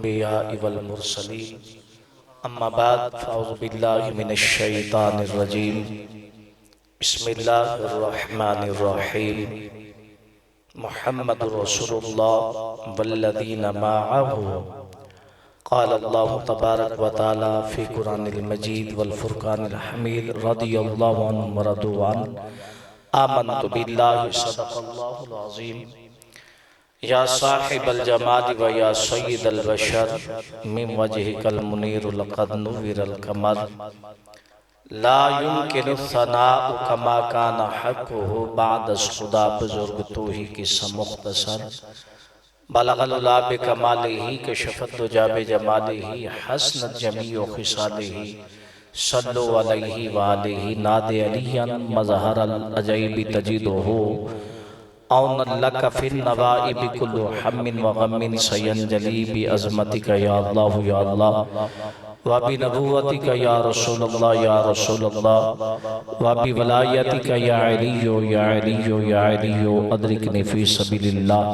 अम्बिया वल मुरसलीन अम्मा बाद फ़अऊज़ु बिल्लाहि मिनश शैतानिर रजीम बिस्मिल्लाहिर रहमानिर रहीम मुहम्मदुर रसूलुल्लाह वल्लज़ीना मअहु क़ाल अल्लाहु तबारक व तआला फ़ी क़ुरानिल मजीद वल फ़ुरक़ानिल हमीद रज़ियल्लाहु अन्हुम व रदू अन्हु आमन्तु बिल्लाहि सदक़ल्लाहुल अज़ीम या साहिबल जमाल व या सय्यिदल बशर मिन वजहिकल मुनीरुल क़द नुव्विरल क़मर ला युमकिनु सनाउ कमा काना हक़्क़ुहु बअदस खुदा बुज़ुर्ग तू ही किस्सा मुख्तसर बलगल उला बिकमालिही कशफ़त दुजा बिजमालिही हसनत जमीउ खिसालिही सल्लु अलैहि व आलिहि नादे अलियन मज़हरल अजैबि तजिदुहु औन लक फिन नवाइबि कुल्लु हम्मिन व गम्मिन सयंजली बि अज़मतिका या अल्लाह व बि नबुव्वतिका या रसूलल्लाह व बि वलायतिका या अलियो अदरिकनी फी सबीलिल्लाह।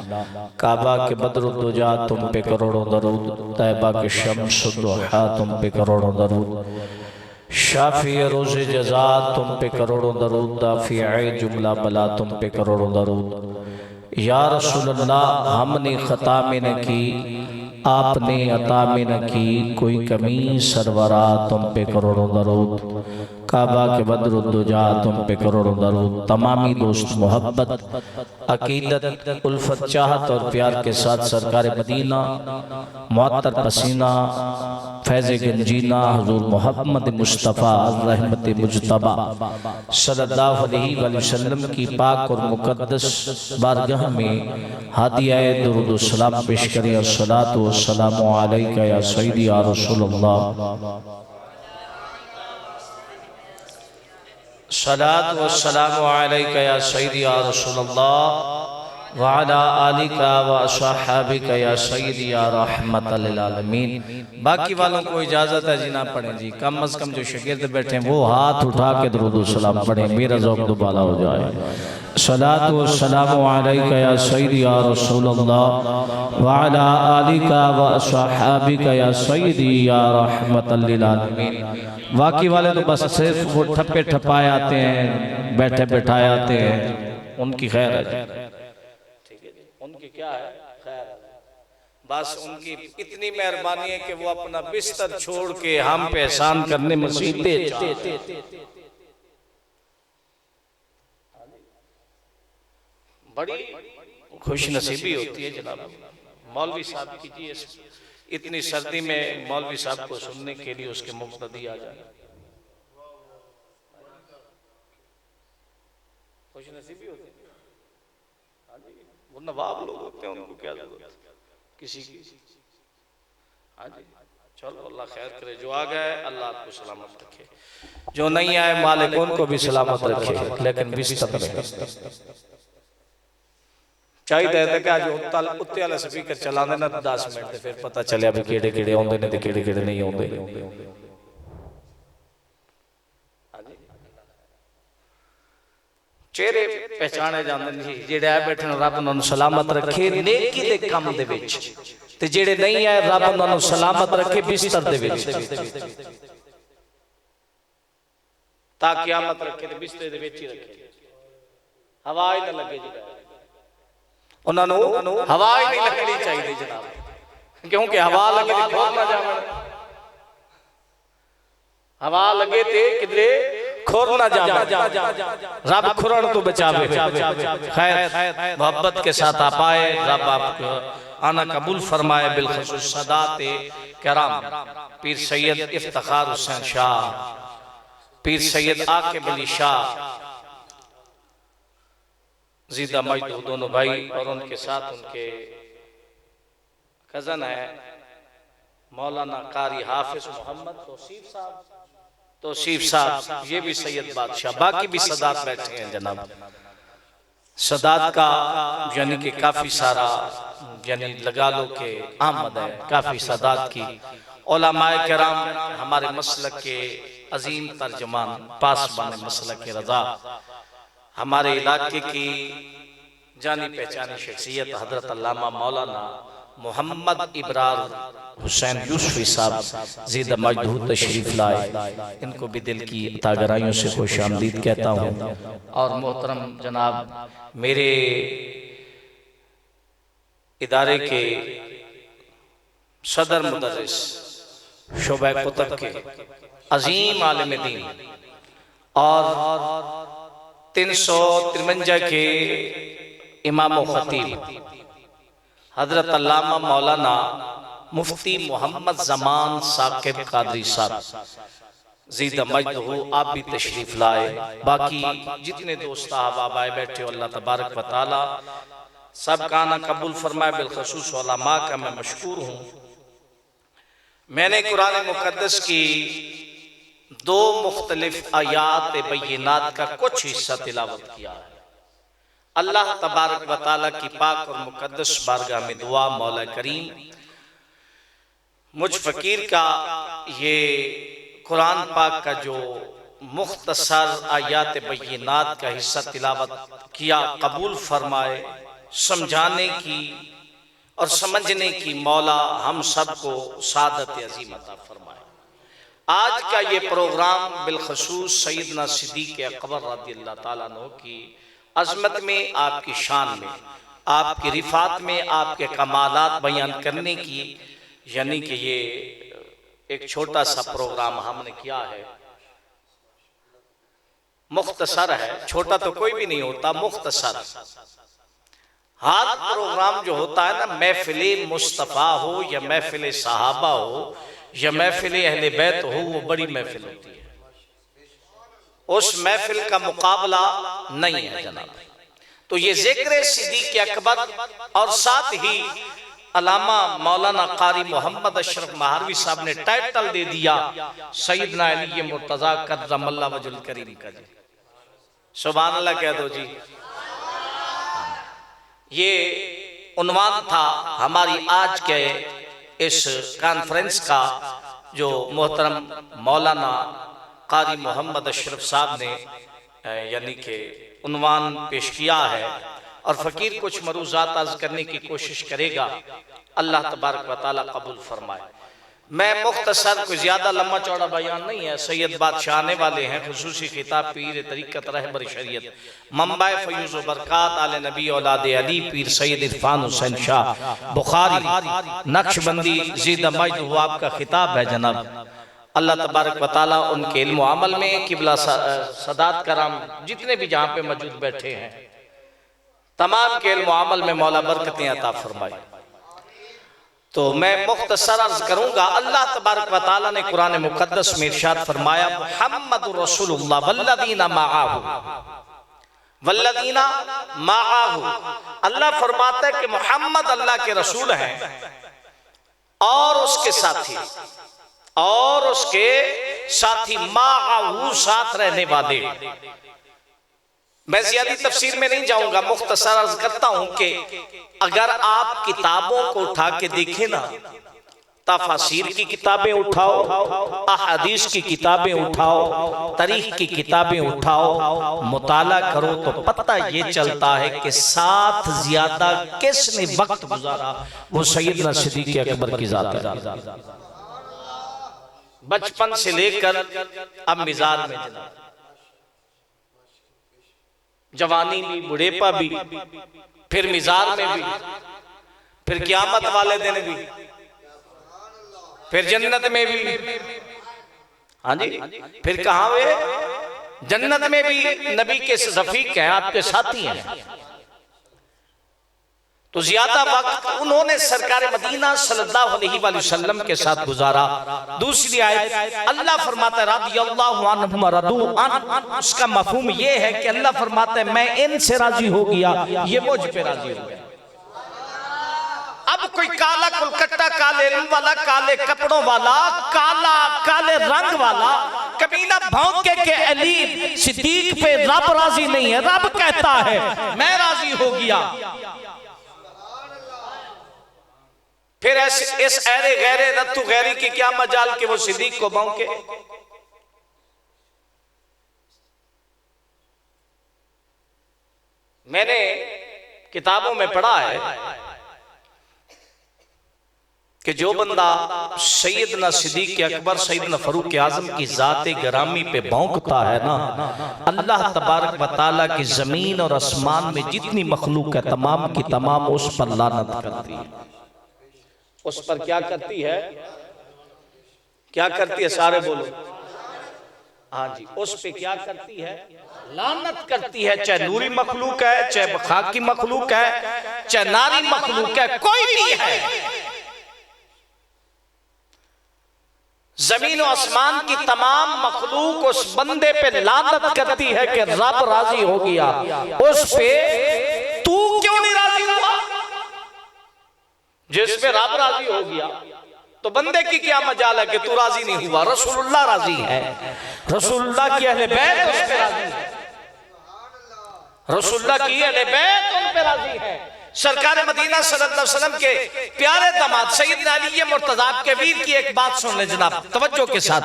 काबा के बद्रुद्दुजा तुम पे करोड़ों दरूद, तैबा के शम्सुद्दुहा तुम पे करोड़ों दरूद, शाफी रोज़े जज़ा तुम पे करोड़ों दरूद, दाफ़िए जुमला बला तुम पे करोड़ों दरूद। या रसूलल्लाह हमने ख़ता में न की, आपने अता में न की, कोई कमी सरवरा तुम पे करोड़ों दरूद। काबा के बद्रुद्दुजा तुम पे करोड़ों दरूद। तमामी दोस्त मोहब्बत अकीदत उल्फत चाहत और प्यार के साथ सरकार मदीना मुअत्तर पसीना फैज़ गंजीना हुज़ूर मोहम्मद मुस्तफ़ा रहमत मुजतबा सल्लल्लाहु अलैहि वसल्लम की पाक और मुक़द्दस बारगाह में हादिया दुरूद व सलाम पेश करें। अस्सलातु वस्सलामु अलैका या सय्यदी या रसूलल्लाह, सलात व सलामु अलैका या सय्यदी या रसूलल्लाह व अला आलिका व अस्हाबिका या सय्यदी या रहमतल लिल आलमीन। बाकी वालों को इजाजत है जी ना पढ़ें जी, कम अज कम जो शागिर्द बैठे हैं वो हाथ उठा के दुरूद व सलाम पढ़ें, मेरा ज़ौक़ दुबाला हो जाए। सलात व सलामु अलैका या सय्यदी या रसूलल्लाह व अला आलिका व अस्हाबिका या सय्यदी या रहमतल लिल आलमीन। बाकी वाले तो बस सिर्फ वो ठप्पे ठपाए आते हैं, बैठे बैठाए आते हैं, उनकी खैर है, ठीक है, उनकी क्या है खैर, बस उनकी इतनी मेहरबानी है कि वो अपना बिस्तर छोड़ के हम पे एहसान करने मसीबे बड़ी खुश नसीबी होती है जनाब। मौलवी साहब कीजिए, इतनी सर्दी में मौलवी साहब को सुनने के लिए उसके मुक्तदी आ जाए, खुश नसीबी होती है। वो नवाब लोग होते हैं, उनको क्या जरूरत किसी की। हाँ जी, चलो अल्लाह खैर करे। जो आ गए अल्लाह आपको सलामत रखे, जो नहीं आए मालिक उनको भी सलामत रखे, लेकिन बिस्तर रहे। चाहिए था कि आज उत्ते वाला स्पीकर चला देना 10 मिनट, फिर पता चलिया भी केड़े केड़े आउंदे ने ते केड़े केड़े नहीं आउंदे। चेहरे पहचाने जांदे ने, जेड़े आ बैठे रब उन्हां नूं सलामत रखे नेकी दे काम दे विच, ते जेड़े नहीं आए रब उन्हां नूं सलामत रखे बिस्तर दे विच, ता क़यामत रखे ते बिस्तर दे विच ही रखे, हवा ही ना लगे जी, उन्होंने हवा ही नहीं लगनी चाहिए जनाब, क्योंकि हवा लगे तो खोल ना जावे, हवा लगे तो किधरे खोल ना जावे, रब खुरन तो बचावे। खैर मोहब्बत के साथ आप आए, रब आपको आना कबूल फरमाए। बिलखुसूस सदाते करम पीर सैयद इफ्तिखार हुसैन शाह, पीर सैयद आकिब अली शाह ज़ीदा मजदूर दोनों भाई, और उनके साथ उनके कज़न है मौलाना कारी हाफिज मोहम्मद तौसीफ साहब, ये भी सैयद बादशाह, बाकी भी सदात बैठे हैं जनाब। सदात का यानी कि काफ़ी सारा यानी लगा लो कि आमद है काफ़ी सदात की। उलमाए किराम हमारे मसलक के अजीम तर्जमान पासबान मसलक के रज़ा, हमारे इलाके की जानी पहचानी शख्सियत हजरत अल्लामा मौलाना मोहम्मद इब्रार हुसैन यूसुफी साहब ज़ीदा मजदूर तशरीफ लाए, इनको भी दिल की तागराइयों से खुशामदीद कहता हूँ। और मोहतरम जनाब मेरे इदारे के सदर मुदर्रिस शोबा कुतुब के अजीम आलिम दीन और 353 के इमाम खतीब हजरत अल्लामा मौलाना मुफ्ती मोहम्मद जमान साकिब कादरी साहब ज़ीदा मजद हो, आप भी तशरीफ लाए। बाकी जितने दोस्त अहबाब आए बैठे हो, अल्लाह तबारक व तआला सब का ना कबूल फरमाए। बिलखसूस उलमा का मैं मशकूर हूँ। मैंने कुरान मुकद्दस की 2 मुख्तलिफ आयात बय्यिनात का कुछ हिस्सा तिलावत किया है। अल्लाह तबारक व तआला की पाक और मुकद्दस बारगाह में दुआ, मौला करीम मुझ फकीर का ये कुरान पाक का जो मुख्तसर आयात बय्यिनात का हिस्सा तिलावत किया कबूल फरमाए। समझाने की और समझने की मौला हम सबको सादत अज़ीम अता फरमाए। आज का ये प्रोग्राम बिलखसूस सैयदना सिद्दीक़ अकबर रज़ियल्लाहु ताला अन्हु की अज़मत में, आपकी शान में, आपकी रिफात में, आपके कमालात बयान करने की, यानी कि ये एक छोटा सा प्रोग्राम हमने किया है। मुख्तसर है, छोटा तो कोई भी नहीं होता, मुख्तसर। हर प्रोग्राम जो होता है ना, महफिले मुस्तफ़ा हो या महफिले सहाबा हो या महफिले अहले बैत हो, वो बड़ी महफिल होती है। उस महफिल का मुकाबला नहीं है जनाब। तो ये जिक्र सिद्दीक़ अकबर और साथ ही अल्लामा मौलाना कारी मोहम्मद अशरफ महारवी साहब ने टाइटल दे दिया सैयदना अली मुर्तज़ा कर्रमल्लाहु वजहुल करीम का। जी सुभान अल्लाह कह दो जी। ये उन्वान था हमारी आज के इस कॉन्फ्रेंस का, जो मोहतरम मौलाना कारी मोहम्मद अशरफ साहब ने यानी कि उन्वान पेश किया है। और फ़कीर कुछ मरूज़ात अर्ज़ करने की कोशिश करेगा, अल्लाह तबारक व तआला कबूल फरमाए। मैं मुख्तसर कोई ज़्यादा लम्बा चौड़ा बयान नहीं है। सैयद बादशाह आने वाले हैं, खुसूसी खिताब पीर तरीक़त रहबर शरीयत मंबा फ़यूज़ व बरक़ात आले नबी औलाद अली पीर सैयद इरफ़ान हुसैन शाह बुखारी नक्शबंदी ज़ीदा मजद हो, आपका खिताब है जनाब। अल्लाह तबारक व तआला उनके इल्म व अमल में किबला सदात कराम जितने भी जहाँ पे मौजूद बैठे हैं, तमाम के इल्म व अमल में मौला बरकतें अता फरमाए। तो मैं मुख्तसर अर्ज करूंगा। अल्लाह तबारक व तआला ने कुरान मुकद्दस में इरशाद फरमाया, मुहम्मदुर रसूलुल्लाह वल्लज़ीना माअहू, वल्लज़ीना माअहू। अल्लाह फरमाता है कि मोहम्मद अल्लाह के रसूल हैं और उसके साथी, और उसके साथी माअहू साथ रहने वाले। मैं ज्यादा तफसीर में नहीं जाऊंगा, मुख्तसर अर्ज करता हूं कि अगर आप किताबों को उठा के देखें ना, तफसीर की किताबें उठाओ, अहादीस की किताबें उठाओ, तारीख की किताबें उठाओ, मुताला करो तो पता ये चलता है कि साथ ज्यादा किसने वक्त गुजारा, वो सैयदना सिद्दीक़ अकबर की जात है। बचपन से लेकर अब मिजाज में, जवानी भी, बुढ़ेपा भी, फिर मिजाज में भी, फिर क़यामत वाले दिन भी, फिर जन्नत में भी। हाँ जी, फिर कहाँ वे? जन्नत में भी नबी के रफीक हैं, आपके साथी हैं। तो ज्यादा वक्त उन्होंने सरकार मदीना सल्लल्लाहु अलैहि वसल्लम के साथ गुजारा। दूसरी आयत अल्लाह फरमाता है रज़ियल्लाहु अन्हुम व रदू अन, उसका मफहूम ये है कि अल्लाह फरमाता है मैं इनसे राजी हो गया, ये मुझ पे राजी हो गया। अब कोई काला कुलकट्टा, काले रंग वाला, काले कपड़ों वाला, काले रंग वाला कमीना भौंके के अली सिद्दीक पे रब राजी नहीं है। रब कहता है मैं राजी हो गया। फिर इस ऐरे गैरे रत्तु गैरी की क्या मजाल के वो सिद्दीक को भौंके। मैंने किताबों में पढ़ा है कि जो बंदा सैयदना सिद्दीक़ अकबर सैयदना फ़ारूक आज़म की ज़ात गिरामी पे भौंकता है ना, अल्लाह तबारक व तआला की ज़मीन और आसमान में जितनी मखलूक है तमाम की तमाम उस पर लानत करती है। उस पर क्या करती है? क्या करती है? सारे बोलो। हाँ जी, उस पे क्या करती है? लानत करती है। चाहे नूरी मखलूक है, चाहे खाकी मखलूक है, चाहे नारी मखलूक है, कोई भी है। जमीन और आसमान की तमाम मखलूक उस बंदे पे लानत करती है कि रब राजी हो गया उस पे, तू क्यों नहीं राजी हुआ? जिस पे रब राजी हो गया तो बंदे की क्या मजाल है कि तू राजी नहीं हुआ? रसूलुल्लाह राजी है, रसूलुल्लाह की अहले बैत उस पे राजी है, रसूलुल्लाह की अहले बैत उन पे राजी है। सरकार मदीना सल्लल्लाहु अलैहि वसल्लम के प्यारे दामाद सैयदना अली मुर्तज़ा के वीर की एक बात सुन ले जनाब, तवज्जो के साथ,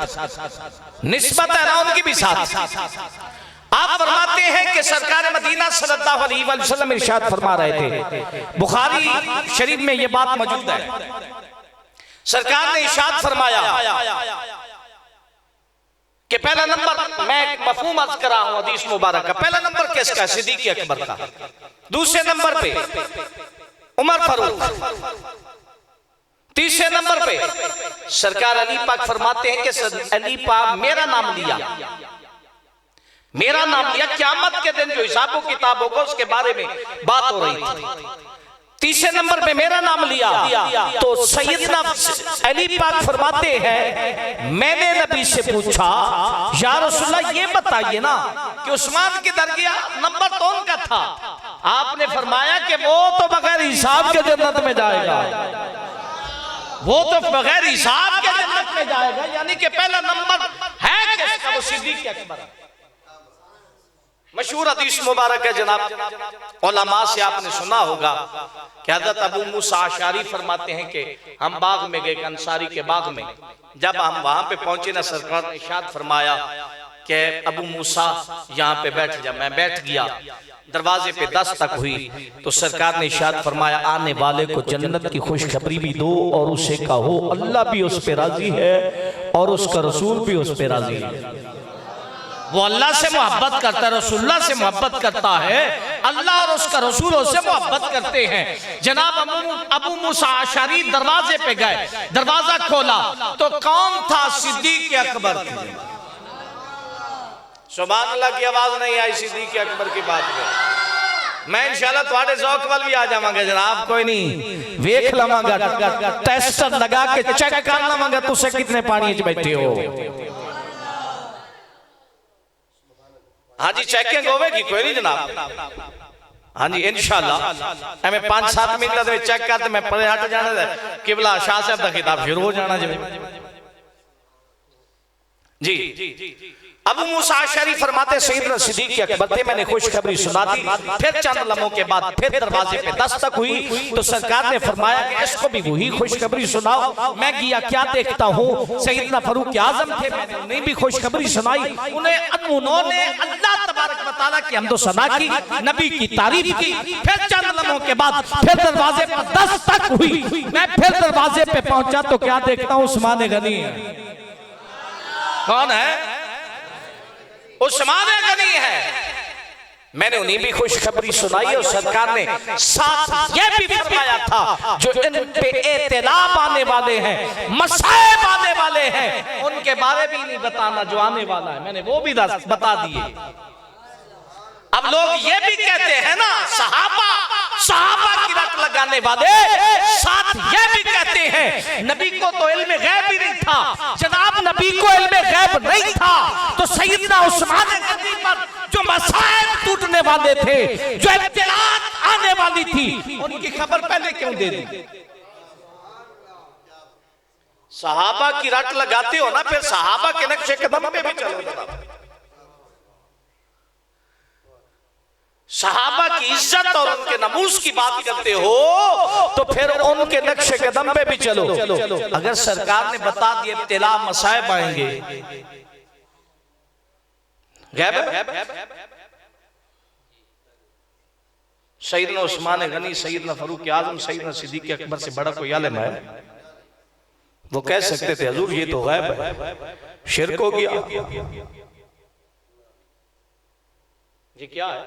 निस्बत है ना उनकी भी साथ। आप फरमाते हैं कि सरकार मदीना सल्लल्लाहु अलैहि वसल्लम इरशाद फरमा रहे थे, बुखारी शरीफ में ये बात मौजूद है, सरकार ने इरशाद फरमाया कि पहला नंबर, मैं मफहूम अर्ज कर रहा हूं हदीस मुबारक का, पहला नंबर किसका? सिद्दीक़ अकबर का। दूसरे नंबर पे उमर फारूक, तीसरे नंबर पे सरकार अली पाक फरमाते हैं कि अली पाक मेरा नाम लिया, मेरा नाम लिया। क़यामत के दिन जो हिसाब किताब होगा उसके बारे में बात हो रही थी। तीसरे नंबर पे मेरा नाम लिया तो सैयदना अली पाक फरमाते हैं मैंने नबी से पूछा, या रसूलल्लाह ये बताइए ना कि उस्मान की दरगिया नंबर तो उनका था। आपने फरमाया कि वो तो बगैर हिसाब के जन्नत में जाएगा, वो तो बगैर हिसाब के जन्नत में जाएगा। यानी कि पहला नंबर है किसका? वो सिद्दीक़ अकबर। मशहूर हदीस मुबारक है जनाब, उलमा से आपने सुना होगा कि हज़रत अबू मूसा अशअरी फरमाते हैं कि हम बाग में गए, अंसारी के बाग में, जब हम वहां पे पहुंचे ना, सरकार ने इरशाद फरमाया कि अबू मूसा यहाँ पे बैठ जा। मैं बैठ गया, दरवाजे पे दस्तक हुई तो सरकार ने इरशाद फरमाया आने वाले को जन्नत की खुशखबरी भी दो और उसे कहो अल्लाह भी उस पे राजी है और उसका रसूल भी उस पे राजी है। वो अल्लाह से मोहब्बत करता है, रसूलुल्लाह से मोहब्बत करता है, अल्लाह और उसका रसूल उससे मोहब्बत करते हैं। जनाब अबू मूसा अशअरी दरवाजे पे गए, दरवाजा खोला तो कौन था? सिद्दीक़ अकबर। सुभान अल्लाह की आवाज नहीं आई सिद्दीक़ अकबर की बात में। मैं इंशाल्लाह तुम्हारे ज़ौक़ वाल भी आ जावांगा जनाब, कोई नहीं, वेख लवांगा, टेस्टर लगा के चेक कर लवांगा तुसे कितने पानी च बैठे हो। हाँ जी, चेकिंग होगी, कोई नहीं जनाब। हाँ जी इंशाल्लाह मैं 5-7 मिनट चेक कर मैं परे हट जाना किबला शाह साहब का खिताब शुरू हो जाना जी। अबू मूसा अशअरी फरमाते सैयदना सिद्दीक़ अकबर थे, मैंने खुशखबरी सुना दी। फिर चंद लम्हों के बाद फिर दरवाजे पे दस्तक हुई तो सरकार ने फरमाया कि इसको भी वही खुशखबरी सुनाओ। मैं गया, क्या देखता हूँ सैयदना फ़ारूक आज़म थे, मैंने उन्हें भी खुशखबरी सुनाई। उन्होंने अल्लाह तबारक व तआला की हम्द व सना की, नबी की तारीफ की। फिर चंद लम्हों के बाद फिर दरवाजे पर दस्तक हुई, मैं फिर दरवाजे पे पहुंचा तो क्या देखता हूँ? उस्मान गनी है। कौन है? उस्मान गनी है। मैंने उन्हें भी खुशखबरी सुनाई और सरकार ने साथ ये भी फरमाया था जो इन पे एतलाब आने वाले हैं, मसाइब आने वाले हैं, उनके बारे भी नहीं बताना जो आने वाला है, मैंने वो भी बता दिए। अब लोग ये भी कहते हैं ना सहाबा की रट लगाने वाले साथ ये भी कहते हैं नबी को तो इल्म गैब ही नहीं था। जनाब नबी को इल्म गैब नहीं था तो सैयदना उस्मान गनी पर जो मसाइब टूटने वाले थे, जो इब्तिलात आने वाली थी, उनकी खबर पहले क्यों दे दी? सहाबा की रट लगाते हो ना, फिर सहाबा के नक्शे कदम पे भी चलो। सहाबा की इज्जत और उनके नमूस की बात करते हो तो फिर उनके नक्शे कदम पे भी चलो। अगर सरकार ने बता दिया इब्तिला मसाइब आएंगे, सैयदना उस्मान गनी, सैयदना फ़ारूक आज़म, सैयदना सिद्दीक़ अकबर से बड़ा कोई आलिम है? वो कह सकते थे हुजूर ये तो गैब है, शिरक हो गया। ये क्या है?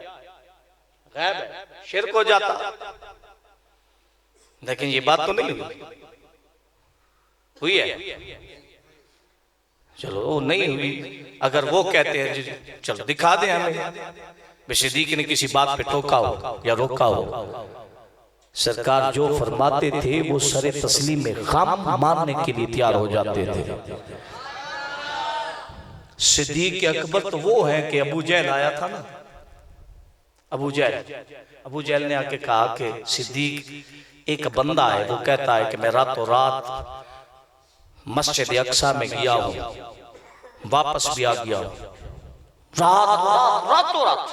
गैब है, शिरक हो जाता। लेकिन ये बात तो नहीं हुई है। चलो वो नहीं हुई, अगर वो कहते हैं चलो दिखा दें हमें सिद्दीक ने किसी बात पे टोका हो या रोका हो। सरकार जो फरमाते थे वो सरे तस्लीम में खाम मानने के लिए तैयार हो जाते थे। सिद्दीक अकबर तो वो है कि अबू जहल आया था ना, अबू जहल ने आके कहा कि सिद्दीक एक बंदा है वो कहता है कि मैं रातों रात मस्जिद अक्सा में गया हूं, वापस भी आ गया हूं, रातों रात।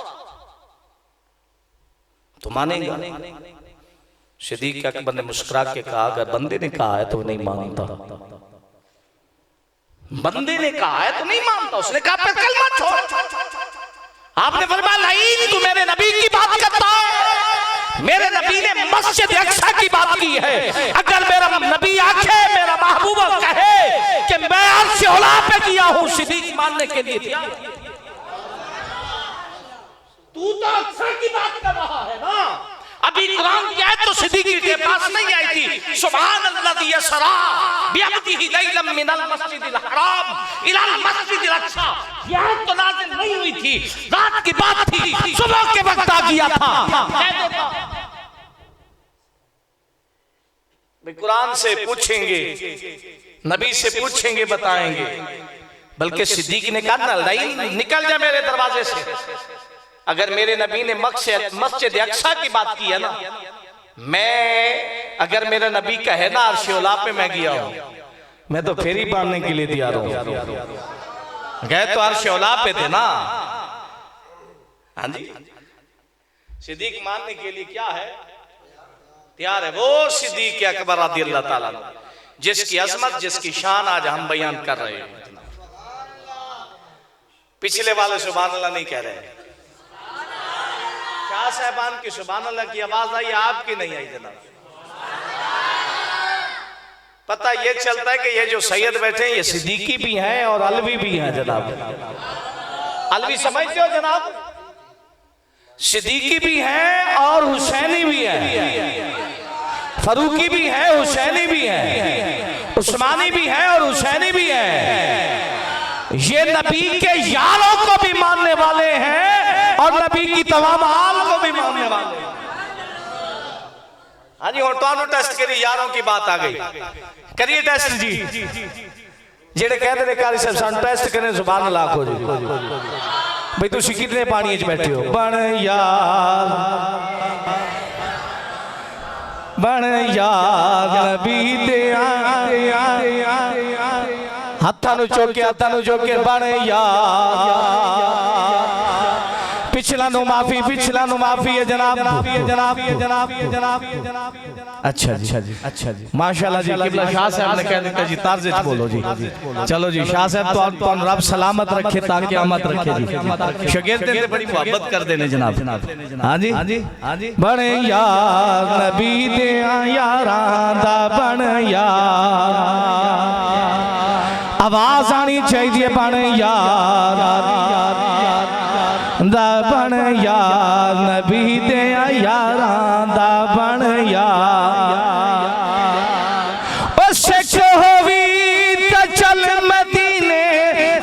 तो मानेगा? सिद्दीक अकबर ने मुस्कुरा के कहा अगर बंदे ने कहा है तो नहीं मानता, बंदे ने कहा है तो नहीं मानता। उसने कहा फिर कलमा छोड़। आपने फरमाया नहीं तू मेरे नबी की बात करता है, मेरे नबी ने मस्जिद अक्सा की बात की है। अगर मेरा नबी आखे, मेरा महबूबा कहे कि मैं अर्श औला पे किया हूं, सिद्दीक मानने के लिए तैयार। तू तो अक्सा की बात कर रहा है ना। अभी कुरान की आयत तो सिद्दीक के पास नहीं आई थी। सुभान अल्लाज़ी यसरा बिअब्दिही लैलन मिनल मस्जिदिल हराम इलल मस्जिदिल अक्सा। यह तो नाज़िल नहीं हुई थी, रात की बात थी, सुबह के वक्त आ गया था। कुरान से पूछेंगे, नबी से पूछेंगे, बताएंगे। बल्कि सिद्दीक ने कहा ना निकल जा मेरे दरवाजे से। अगर मेरे नबी ने मस्जिद अक्सा की बात की है ना, मैं अगर मेरा नबी कहे ना अर्श औला पे मैं गया हूं, मैं तो फेरी बांधने के लिए तैयार हूं। गए तो अर्श औला पे थे ना। हाँ जी, सिद्दीक मानने के लिए क्या है? तैयार है। वो सिद्दीक अकबर रज़ियल्लाहु ताला जिसकी अजमत, जिसकी शान आज हम बयान कर रहे हैं। पिछले वाले सुभान अल्लाह नहीं कह रहे। शाह साहबान की सुभान अल्लाह की आवाज आई, आपकी नहीं आई जनाब। पता ये चलता है कि ये जो सैयद बैठे हैं ये सिद्दीकी भी हैं और अलवी भी हैं जनाब। अलवी समझते हो जनाब? सिद्दीकी भी हैं और हुसैनी भी हैं, फरूकी भी है, हुसैनी भी है, उस्मानी भी है और हुसैनी भी है। ये नबी के यारों को भी मानने वाले हैं और नबी की तमाम आल को भी मानने वाले हैं। हाँ जी, और तो टेस्ट करिए, यारों की बात आ गई, करिए टेस्ट जी। जेड़े कहते हैं कारी साहब सान टेस्ट करें सुभान अल्लाह को जी। भाई तुसी कितने पानी च बैठे हो? बन यार नबी दे हाथां नूं चुके बन यार। पिछला नु माफी है जनाब। अच्छा जी माशाल्लाह जी। किबला शाह साहब ने कह दिया जी, तर्ज च बोलो जी। चलो जी शाह साहब तो रब सलामत रखे ताकि क़यामत रखे जी। शागिर्द ने बड़ी मोहब्बत कर देने जनाब। हां जी बन यार नबी दे यारां दा बन यार। आवाज आनी चाहिए बन यार दा बन यार। नबी दे यारां दा बन यार। ओ सिख होवी ते चल मदीने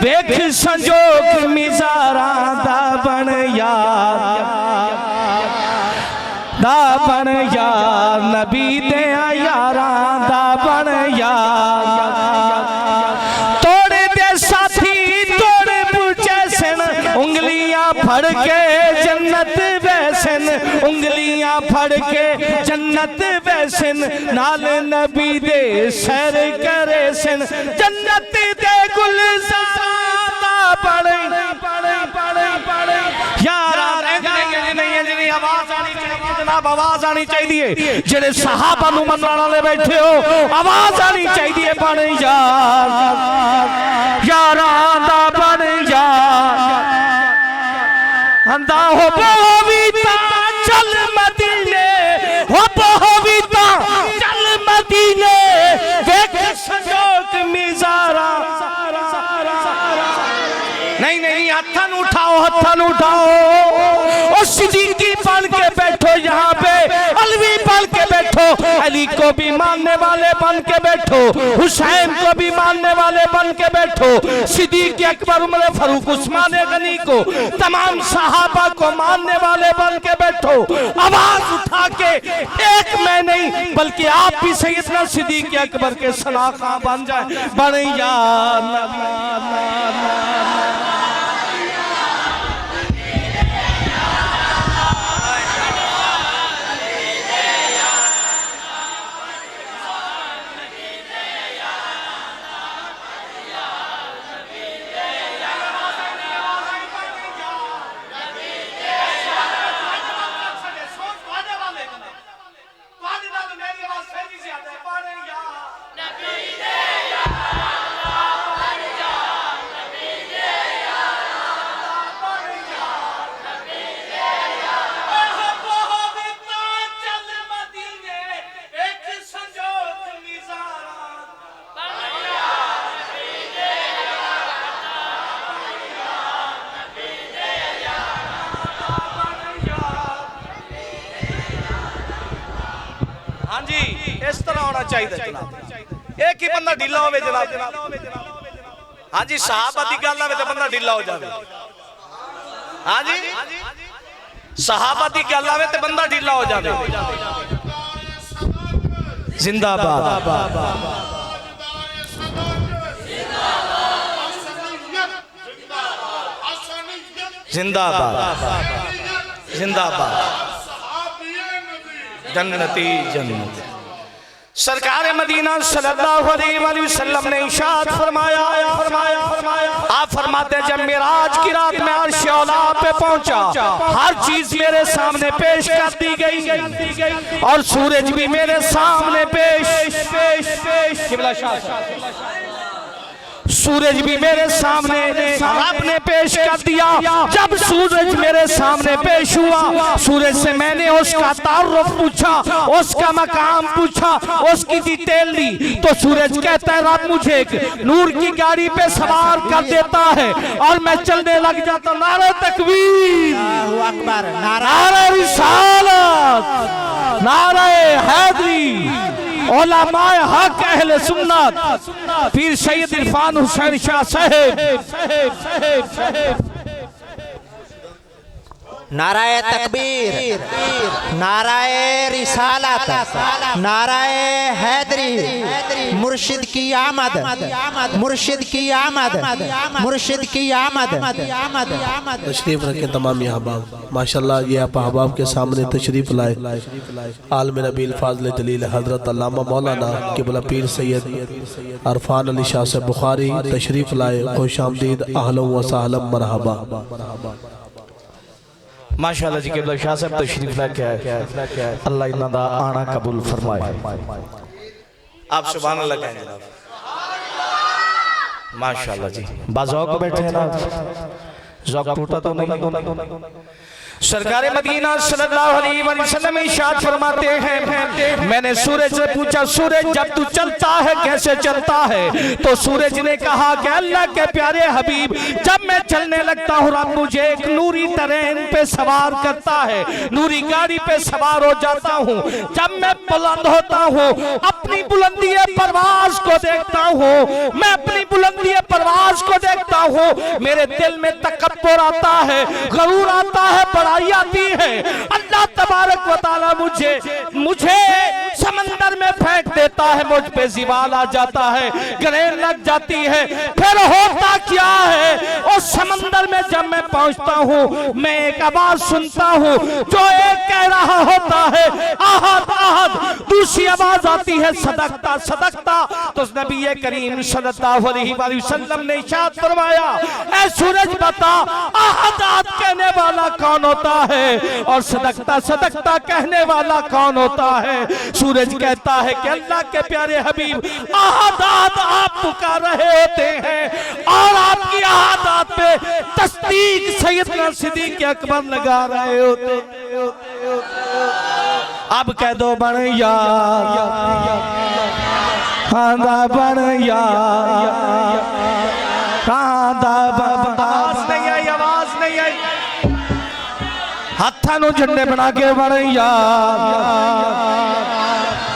वेख संजोग मिज़ारां दा बन यार। नबी दे यारां दा बन यार। तोड़ दे साथी तोड़ पूछे सन, उंगलियां फड़ के जन्नत वैसन, उंगलियां फड़ के जन्नत वैसन। नाल नबी दे सैर करे सन, जन्नत दे गुलज़ारां दा बन यार। आवाज आनी चाहिए जनाब, आवाज आनी चाहिए। जेड़े सहाबा नूं मनण वाले बैठे हो, आवाज आनी चाहिए बन यार। यारां दा बन यार। अंदा हो बोवीता चल मदीने, हो बोवीता चल मदीने वेख संजोग मिजारा नहीं नहीं हथन उठाओ और सिद्दीकी पढ़ के बैठो यहाँ पे अलवी पढ़ के बैठो अली को भी मानने वाले बन के बैठो हुसैन को भी मानने वाले बन के बैठो सिद्दीक अकबर उमर फारूक उस्मान गनी को तमाम सहाबा को मानने वाले बन के बैठो आवाज उठा के एक मैं नहीं बल्कि आप भी सैयदना सिद्दीक अकबर के सलाखा बन जाए बने या हाँ जी इस तरह होना चाहिए जनाब एक ही बंदा ढीला होवे जनाब हाँ जी सहाबा दी गल आवे ते बंदा ढीला हो जावे हाँ जी सहाबा दी गल आवे ते बंदा ढीला हो जावे जिंदाबाद जिंदाबाद जिंदाबाद जन्नती जन्नत सरकार मदीना सल्लल्लाहु अलैहि वसल्लम ने इरशाद फरमाया आप फरमाते जब मिराज की रात में अर्श औला पे पहुंचा हर चीज मेरे सामने पेश कर दी गई और सूरज भी मेरे सामने पेश सूरज भी मेरे सामने आपने पेश कर दिया जब सूरज मेरे सामने पेश हुआ सूरज से मैंने उसका तारुफ पूछा उसका मकाम पूछा उसकी डिटेल ली तो सूरज कहता है रब मुझे एक नूर की गाड़ी पे सवार कर देता है और मैं चलने लग जाता नारे तकबीर अकबर नारे रिसालत नारे हैदरी उलमाए हक अहले सुन्नत पीर सैयद इरफान हुसैन शाह साहेब नाराए तकबीर नाराए रिसालत नाराए हैदरी मुर्शिद की आमद मुर्शिद की आमद मुर्शिद की आमद तशरीफ रखे तमाम अहबाब माशाल्लाह ये आप अहबाब के सामने तशरीफ लाए आलम नबील फाज़िल जलील हज़रत अल्लामा मौलाना क़िबला पीर सैयद इरफान अली शाह साहब बुखारी तशरीफ लाए खुश आमदीद अहलन व सहलन मरहबा माशाअल्लाह जी क़िबला शाह साहब तशरीफ लेके आए अल्लाह इन्हां दा आना कबूल फरमाए आप सुभान अल्लाह कहें जनाब माशाअल्लाह जी बाज़ौक़ बैठे हैं ना ज़ौक़ टूटा तो नहीं सरकार मदीना सल्लल्लाहु अलैहि वसल्लम इरशाद फरमाते हैं मैंने सूरज से पूछा सूरज जब तू चलता है कैसे चलता है तो सूरज ने कहा कि अल्लाह के प्यारे हबीब जब मैं चलने लगता हूँ रब मुझे एक नूरी ट्रेन पे सवार करता है नूरी गाड़ी पे सवार हो जाता हूँ जब मैं बुलंद होता हूँ अपनी बुलंदी परवाज को देखता हूँ मैं अपनी बुलंदी परवाज को देखता हूँ मेरे दिल में तकब्बुर आता है गरूर आता है आती है अल्लाह तबारक व तआला मुझे समंदर में फेंक देता है मुझ पे ज़िवाल आ जाता है ग्रेन लग जाती है फिर होता क्या है उस समंदर में जब मैं पहुंचता हूँ मैं एक आवाज सुनता हूँ जो एक कह रहा होता है आहद आहद दूसरी आवाज आती है सदकता सदकता तो नबी करीम सल्लल्लाहु अलैहि वसल्लम ने इरशाद फरमाया ऐ सूरज बता आहद आहद कहने वाला कौन होता है और सदकता सदकता कहने वाला कौन होता है सूरज कहता है कि अल्लाह के प्यारे हबीब आहद आहद आप पुकार रहे होते हैं और आपकी आहद पे तस्दीक सैयदना सिद्दीक अकबर लगा रहे होते अब कह दो बड़े यार आंदा बन यार, आंदा आवाज नहीं आई, आवाज नहीं आई। हाथां नूं झंडे बना के बन यार,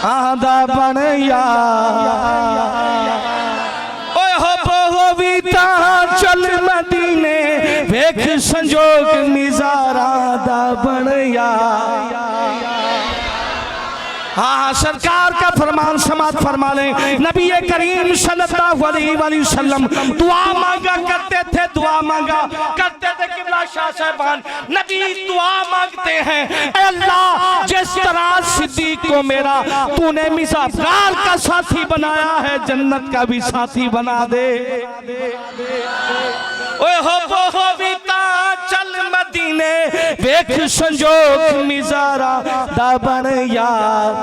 आंदा बन यार। ओए हो भी तां चल मदीने वेख संजोग निजारा दा बन यार। हाँ, सरकार का फरमान समात फरमा लें। नबी करीम सल्लल्लाहु अलैहि वसल्लम दुआ मांगा करते थे, दुआ मांगा करते थे। किबला शाह साहबान नबी दुआ मांगते हैं, ऐ अल्लाह जिस तरह सिद्दीक को मेरा तूने मिज़ाबार का साथी बनाया है, जन्नत का भी साथी बना दे। ओए हो बीता चल मदीने वेख संजोग मिजारा दा बन यार।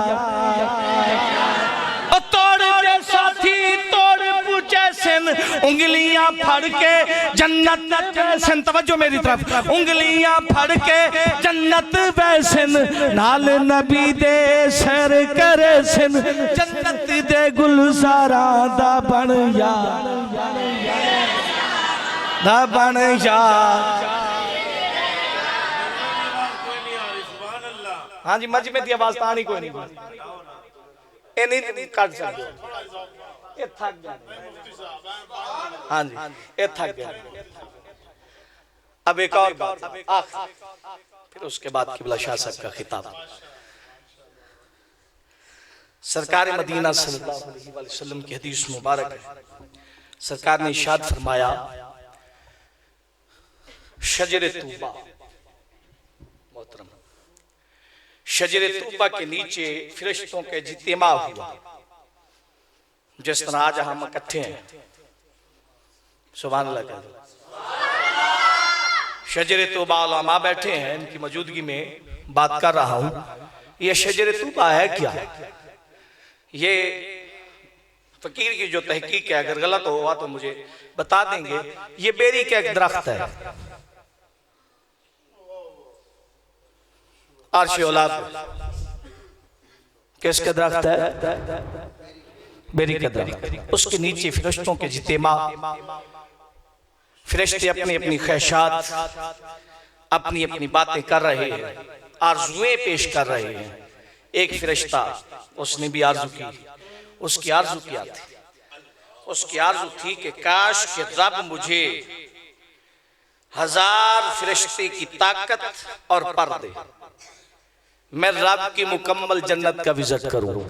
तोड़ दे साथी तोड़ पूछे सिन, उंगलियां फड़ के जन्नत वैसन। तवज्जो मेरी तरफ, उंगलियां फड़ के जन्नत वैसन, नाल नबी दे सर करे सिन, जन्नत दे गुलजारा दा बन यार, दा बन यार। हाँ जी, मज में दी आवाज तानी कोई नहीं, ये नहीं काट सकते, ये थक गया। हाँ जी, ये थक गया। अब एक और बात, फिर उसके बाद किबला शाह साहब का खिताब। सरकार मदीना सल्लल्लाहु अलैहि वसल्लम की हदीस मुबारक है। सरकार ने इरशाद फरमाया, शजरे तूबा, मोहतरम, शजरे तूबा के नीचे फरिश्तों के इज्तिमा हुआ। जिस तरह आज हम इकट्ठे हैं, सुभान अल्लाह। शजरे तूबा उलमा बैठे हैं, इनकी मौजूदगी में बात कर रहा हूं। ये शजरे तूबा है क्या? ये फकीर की जो तहकीक है, अगर गलत हुआ तो मुझे बता देंगे। ये बेरी का एक दरख्त है, आर्श औलाद किसका दरख्त है? बेरी का दरख्त। उसके नीचे फरिश्तों के इज्तिमा, फरिश्ते अपनी अपनी ख्वाहिशात, अपनी अपनी बातें कर रहे हैं, आरज़ुएं पेश कर रहे हैं। एक फरिश्ता, उसने भी आरज़ू की। उसकी आरज़ू क्या थी? उसकी आरज़ू थी कि काश के रब मुझे 1000 फरिश्ते की ताकत और पर दे, मैं रब की मुकम्मल जन्नत का विजिट करूं,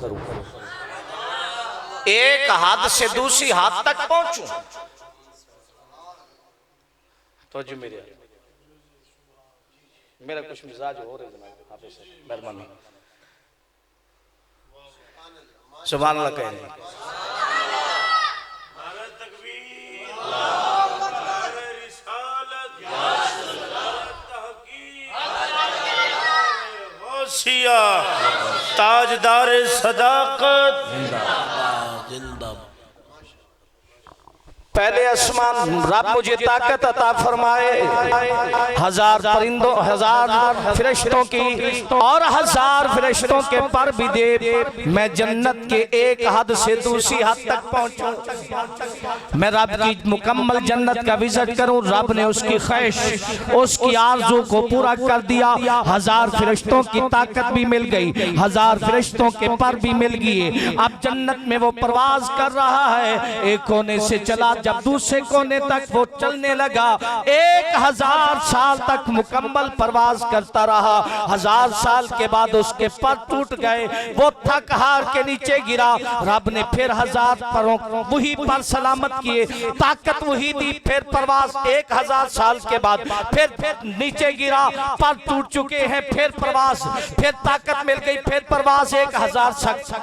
एक हाथ से दूसरी हाथ तक पहुंचूं। तो जो मेरा कुछ मिजाज हो रहा है, मेहरबानी, सुभान अल्लाह कहें। ताजदार सदाकत जिंदाबाद। पहले आसमान रब मुझे ताकत अता फरमाए, 1000 परिंदों, 1000 फरिश्तों की और 1000 फरिश्तों के पर भी दे, मैं जन्नत के एक हद से दूसरी हद तक पहुंचूं, मैं रब की मुकम्मल जन्नत का विजिट करूं। रब ने उसकी ख्वाहिश, उसकी आरज़ू को पूरा कर दिया। 1000 फरिश्तों की ताकत भी मिल गई, 1000 फरिश्तों के पर भी मिल गए। अब जन्नत में वो परवाज कर रहा है, एक कोने से चला, जब दूसरे कोने तक वो चलने लगा, 1000 साल तक मुकम्मल परवाज करता रहा। 1000 साल के बाद उसके पर टूट गए, वो थक हार के नीचे गिरा। रब ने फिर 1000 परों वही पर सलामत किए, ताकत वही दी, फिर परवाज 1000 साल के बाद फिर नीचे गिरा, पर टूट चुके हैं, फिर परवाज, फिर ताकत मिल गई, फिर परवाज 1000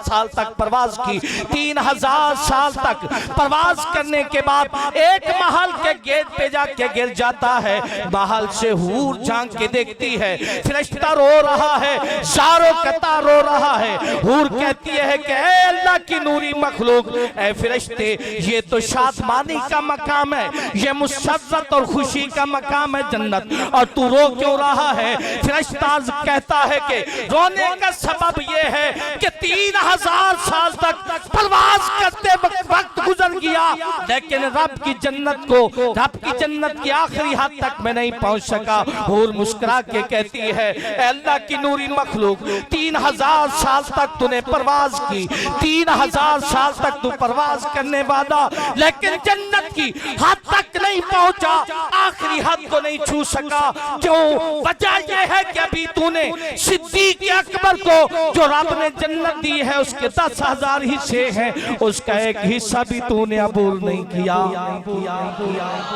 साल तक परवाज की। 3000 साल तक परवाज करने के बाद एक महल के गेट पे जाके गिर जाता है। महल से हूर झांक के देखती है, फरिश्ता रो रहा है, सारों कतार रो रहा है। हूर कहती है कि ऐ अल्लाह की नूरी मखलूक, ऐ फरिश्ते, ये तो शादमानी का मकाम है, ये मुसर्रत और खुशी का मकाम है जन्नत, और तू रो क्यों रहा है? फरिश्ता कहता है कि रोने का सबब ये है कि 3000 साल तक प्रवास करते वक्त गुजर गया, लेकिन रब की जन्नत को, रब की जन्नत की आखिरी हद तक मैं नहीं पहुंच सका। हूर मुस्कुरा के कहती है, अल्लाह की नूरी मखलूक, 3000 साल तक तूने प्रवास की, 3000 साल तक तू प्रवास करने वाला, लेकिन जन्नत की हद तक नहीं पहुंचा, आखिरी हद को नहीं छू सका। क्यों? वजह यह है कि अभी तूने सिद्दीक अकबर को, जो रब ने जन्नत दी है उसके 10,000 हिस्से हैं, उसका एक हिस्सा भी तूने अबूर नहीं किया।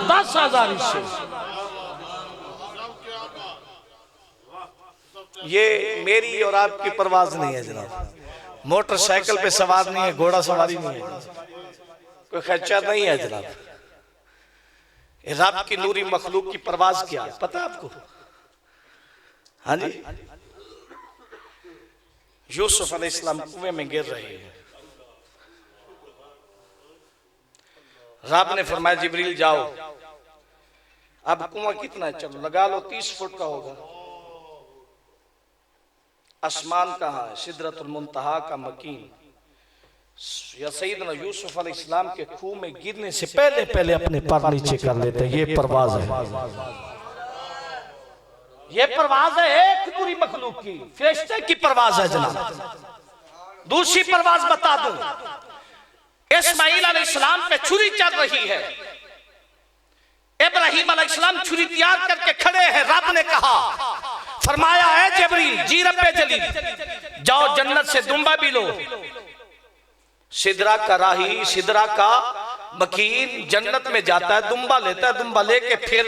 10,000 हिस्से। ये मेरी और आपकी परवाज नहीं है जनाब। मोटरसाइकिल पे सवार नहीं है, घोड़ा सवारी नहीं है, कोई खर्चा नहीं है जनाब। रब की नूरी मखलूक की परवाज क्या है पता है आपको? हाँ जी, यूसुफ अलैहिस्सलाम कुएं में गिर रहे हैं। रब ने फरमाया जिब्रील जाओ, अब कुआं कितना है, चलो लगा लो, 30 फुट का होगा। आसमान कहाँ है? सिदरतुल मुंतहा का मकीन। या सैयदना यूसुफ अलैहिस्सलाम के खूह में गिरने से पहले पहले अपने पर नीचे कर लेते। ये परवाज है, ये परवाज है एक पूरी मखलूक की, फरिश्ते की परवाज है जनाब। दूसरी परवाज बता दूं, इस्माइल अलैहिस्सलाम पे छुरी चल रही है, इब्राहिम अलैहिस्सलाम छुरी तैयार करके खड़े हैं। रब ने कहा, फरमाया है जिब्रील जी रब्बे जलील, जाओ जन्नत से दुम्बा भी लो। सिदरा का राही, सिदरा का मकीन जन्नत में जाता है, दुम्बा लेता है, दुम्बा लेके फिर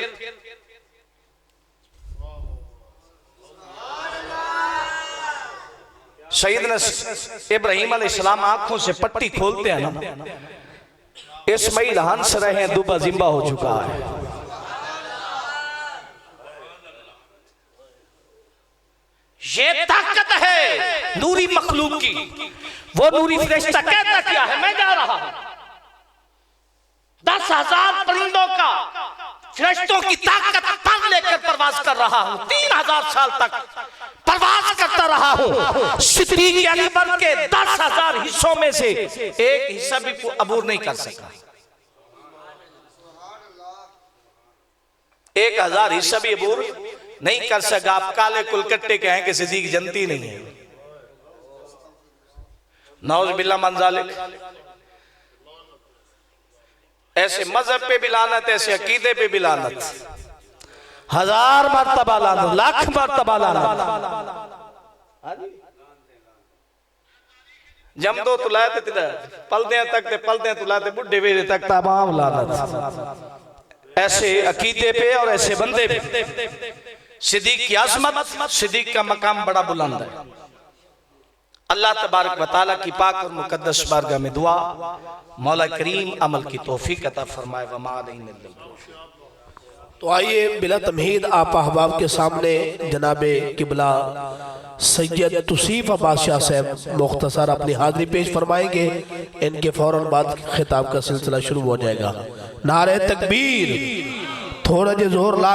सैयदना इब्राहिम अलैहिस्सलाम आंखों से पट्टी खोलते हैं ना, इस्माइल हंस रहे हैं, दुबा जिम्बा हो चुका है। ये ताकत है नूरी मखलूक की। वो नूरी फरिश्ता कहता क्या है? मैं जा रहा हूं, 10,000 परिंदों का, फरिश्तों की ताकत पर लेकर प्रवास कर रहा हूं, 3000 साल तक प्रवास करता रहा हूं। सिद्दीक अकबर के 10,000 हिस्सों में से एक हिस्सा भी अबूर नहीं कर सका। 1000 हिस्सा भी अबूर नहीं कर सका। आप काले कुलकट्टे के हैं कि सिद्दीक जनती नहीं है, नौज बिल्ला मंजालिक। ऐसे मजहब पे भी लानत, ऐसे अकीदे पे भी लानत, 1000 मर्तबा लानत, लाख मर्तबा लानत। जम दो तुलाए थे पलदे तक ते पलदे तुलाते बुढ़े वेरे तक तमाम लानत। ऐसे अकीदे पे और ऐसे बंदे पे। सिद्दीक की अज़मत, सिद्दीक का मकाम बड़ा बुलंद है। अल्लाह तबारक व तआला की पाक और मुकद्दस बारगाह में दुआ, मौला करीम अमल की तौफीक अता फरमाए। व मा अलैना इल्ला अल। तो आइए बिला तमहीद आप अहबाब के सामने जनाबे किबला सैयद तौसीफ अब्बास शाह साहब मुख्तसर अपनी हाजिरी पेश फरमाएंगे। इनके फौरन बाद खिताब का सिलसिला शुरू हो जाएगा। नारे तकबीर, थोड़ा जो जोर ला